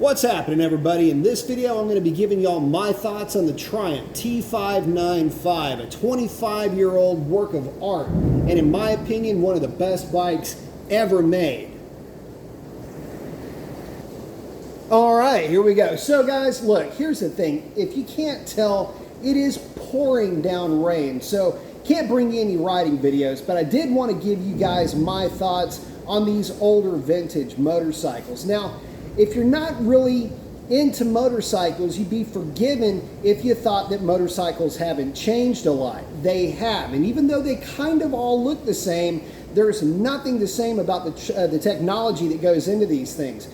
What's happening, everybody? In this video, I'm going to be giving y'all my thoughts on the Triumph T595, a 25-year-old work of art, and in my opinion, one of the best bikes ever made. All right, here we go. So guys, look, here's the thing. If you can't tell, it is pouring down rain, so can't bring you any riding videos, but I did want to give you guys my thoughts on these older vintage motorcycles. Now, if you're not really into motorcycles, you'd be forgiven if you thought that motorcycles haven't changed a lot. They have, and even though they kind of all look the same, there's nothing the same about the technology that goes into these things.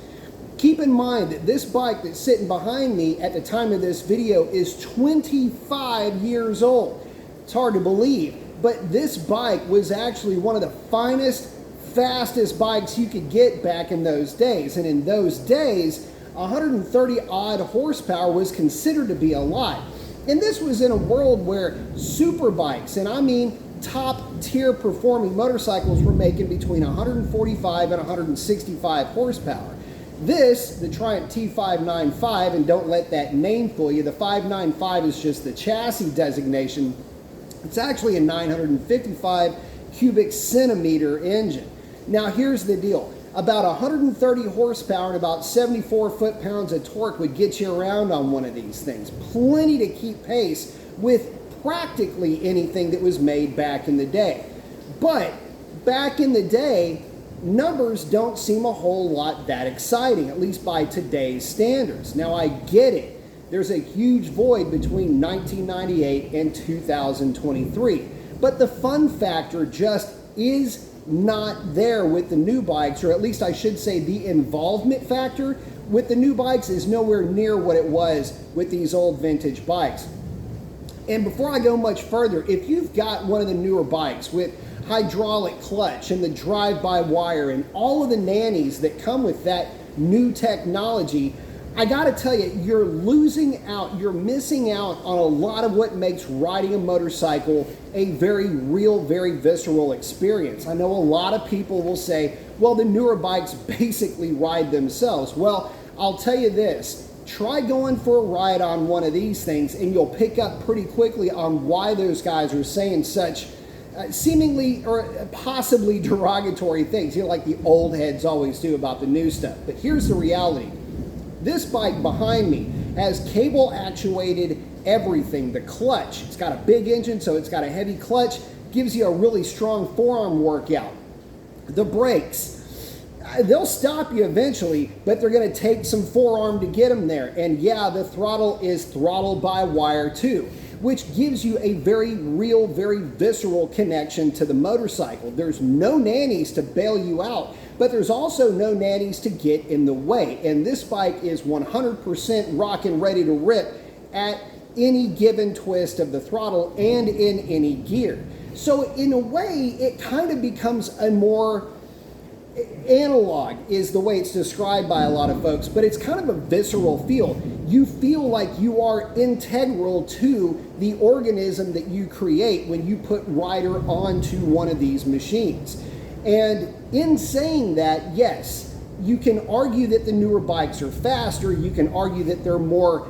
Keep in mind that this bike that's sitting behind me at the time of this video is 25 years old. It's hard to believe, but this bike was actually one of the finest, fastest bikes you could get back in those days. And in those days, 130 odd horsepower was considered to be a lot. And this was in a world where super bikes, and I mean top tier performing motorcycles, were making between 145 and 165 horsepower. This, the Triumph T595, and don't let that name fool you, the 595 is just the chassis designation. It's actually a 955 cubic centimeter engine. Now here's the deal. About 130 horsepower and about 74 foot-pounds of torque would get you around on one of these things. Plenty to keep pace with practically anything that was made back in the day. But back in the day, numbers don't seem a whole lot that exciting, at least by today's standards. Now I get it. There's a huge void between 1998 and 2023. But the fun factor just is not there with the new bikes, or at least I should say the involvement factor with the new bikes is nowhere near what it was with these old vintage bikes. And before I go much further, if you've got one of the newer bikes with hydraulic clutch and the drive-by-wire and all of the nannies that come with that new technology, I gotta tell you, you're losing out, you're missing out on a lot of what makes riding a motorcycle a very real, very visceral experience. I know a lot of people will say, well, the newer bikes basically ride themselves. Well, I'll tell you this, try going for a ride on one of these things and you'll pick up pretty quickly on why those guys are saying such seemingly or possibly derogatory things, you know, like the old heads always do about the new stuff. But here's the reality. This bike behind me has cable actuated everything. The clutch, it's got a big engine, so it's got a heavy clutch, gives you a really strong forearm workout. The brakes, they'll stop you eventually, but they're going to take some forearm to get them there. And yeah, the throttle is throttle by wire too, which gives you a very real, very visceral connection to the motorcycle. There's no nannies to bail you out, but there's also no nannies to get in the way. And this bike is 100% rock and ready to rip at any given twist of the throttle and in any gear. So in a way, it kind of becomes a more analog is the way it's described by a lot of folks, but it's kind of a visceral feel. You feel like you are integral to the organism that you create when you put rider onto one of these machines. And in saying that, yes, you can argue that the newer bikes are faster, you can argue that they're more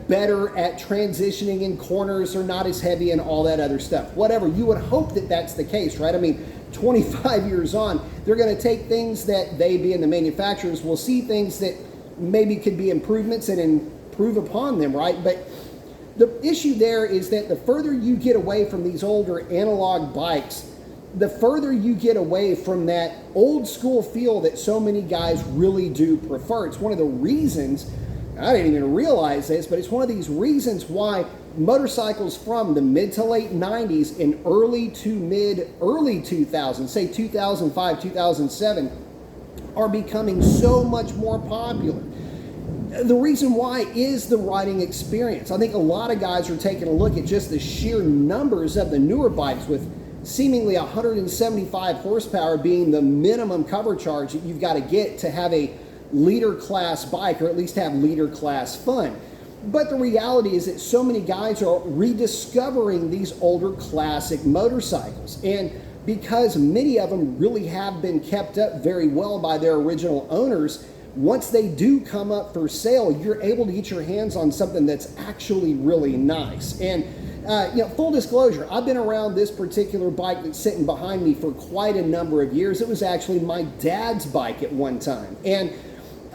better at transitioning in corners, or not as heavy and all that other stuff. Whatever, you would hope that that's the case, right? I mean, 25 years on, they're going to take things that they, being the manufacturers, will see things that maybe could be improvements and improve upon them, right? But the issue there is that the further you get away from these older analog bikes, the further you get away from that old school feel that so many guys really do prefer. It's one of the reasons, I didn't even realize this, but it's one of these reasons why motorcycles from the mid to late 90s and early 2000s, say 2005, 2007, are becoming so much more popular. The reason why is the riding experience. I think a lot of guys are taking a look at just the sheer numbers of the newer bikes, with seemingly 175 horsepower being the minimum cover charge that you've got to get to have a leader class bike, or at least have leader class fun. But the reality is that so many guys are rediscovering these older classic motorcycles. And because many of them really have been kept up very well by their original owners, once they do come up for sale, you're able to get your hands on something that's actually really nice. And full disclosure, I've been around this particular bike that's sitting behind me for quite a number of years. It was actually my dad's bike at one time. And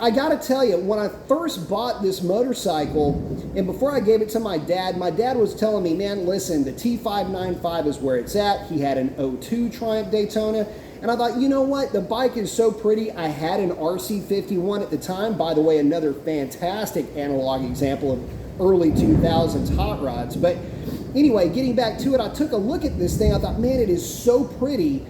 I gotta tell you, when I first bought this motorcycle, and before I gave it to my dad was telling me, man, listen, the T595 is where it's at. He had an '02 Triumph Daytona. And I thought, you know what? The bike is so pretty. I had an RC51 at the time. By the way, another fantastic analog example of early 2000s hot rods. But anyway, getting back to it, I took a look at this thing. I thought, man, it is so pretty.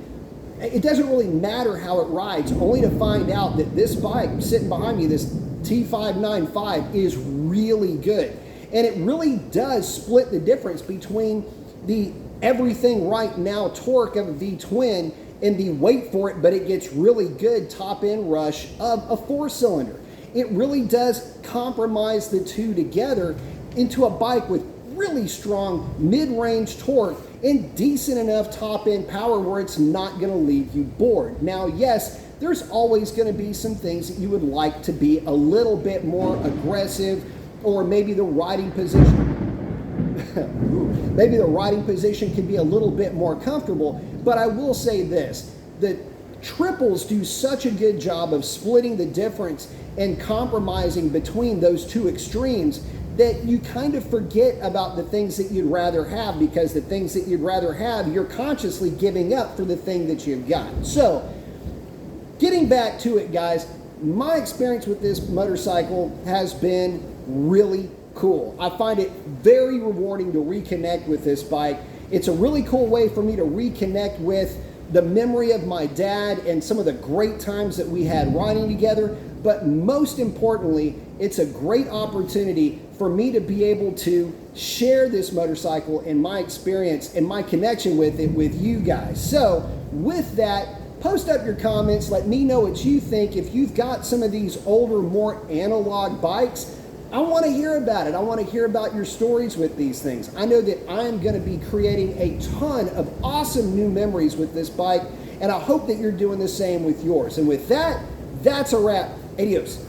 It doesn't really matter how it rides, only to find out that this bike sitting behind me, this T595, is really good. And it really does split the difference between the everything right now torque of a V-twin and the wait for it, but it gets really good top end rush of a 4-cylinder. It really does compromise the two together into a bike with really strong mid-range torque and decent enough top end power where it's not going to leave you bored. Now, yes, there's always going to be some things that you would like to be a little bit more aggressive, or maybe the riding position maybe the riding position can be a little bit more comfortable. But I will say this, the triples do such a good job of splitting the difference and compromising between those two extremes that you kind of forget about the things that you'd rather have, because the things that you'd rather have, you're consciously giving up for the thing that you've got. So, getting back to it, guys, my experience with this motorcycle has been really cool. I find it very rewarding to reconnect with this bike. It's a really cool way for me to reconnect with the memory of my dad and some of the great times that we had riding together. But most importantly, it's a great opportunity for me to be able to share this motorcycle and my experience and my connection with it with you guys. So with that, post up your comments. Let me know what you think. If you've got some of these older, more analog bikes, I want to hear about it. I want to hear about your stories with these things. I know that I'm going to be creating a ton of awesome new memories with this bike, and I hope that you're doing the same with yours. And with that, that's a wrap. Adios.